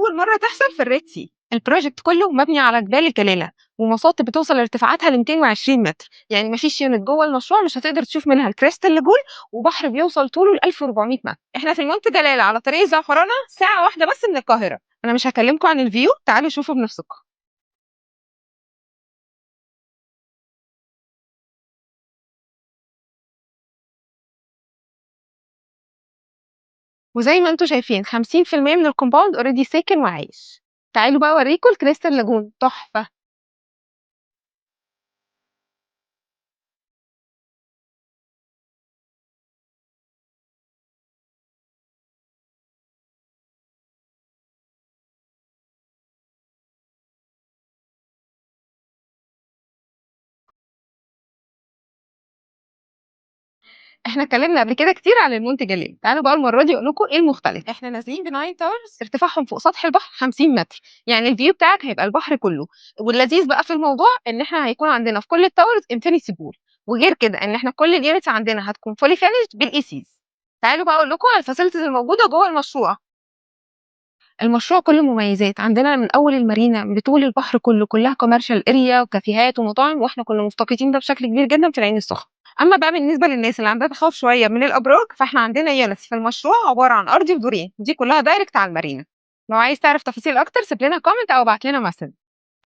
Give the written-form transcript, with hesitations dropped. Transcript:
أول مرة تحصل في الريد سي. البروجكت كله مبني على جبال الجلالة ومصاطب بتوصل ارتفاعاتها ل 220 متر، يعني مفيش يونت جوه المشروع مش هتقدر تشوف منها الكريستال لاجون، وبحر بيوصل طوله ل 1400 متر. احنا في المونت جلالة على طريق الزعفرانة، ساعة واحدة بس من القاهرة. أنا مش هكلمكم عن الفيو، تعالوا شوفوا بنفسكم. وزي ما انتم شايفين 50% من الكومباوند اوريدي ساكن وعايش. تعالوا بقى اوريكم الكريستال لاجون، تحفة. إحنا اتكلمنا قبل كده كتير عن المنتج الليلي، تعالوا بقى المرة دي أقول لكم إيه المختلف. إحنا نازلين ب9 towers ارتفاعهم فوق سطح البحر 50 متر، يعني الفيو بتاعك هيبقى البحر كله. واللذيذ بقى في الموضوع إن إحنا هيكون عندنا في كل التاورز انفينيتي بول، وغير كده إن إحنا كل اليونتس عندنا هتكون فولي فينيشد بالإيسيز. تعالوا بقى أقول لكم على الفاسيلتيز الموجودة جوه المشروع. المشروع كله مميزات، عندنا من أول المارينا بطول البحر كله كلها كوميرشال اريا وكافيهات ومطاعم، واحنا كنا مفتقدين ده بشكل كبير جدا في العين السخنة. أما بقى بالنسبة للناس اللي عندها تخوف شوية من الأبراج، فاحنا عندنا يونتس في المشروع عبارة عن أرضي ودورين، دي كلها دايركت على المارينا. لو عايز تعرف تفاصيل أكتر سيب لنا كومنت أو ابعت لنا مسج.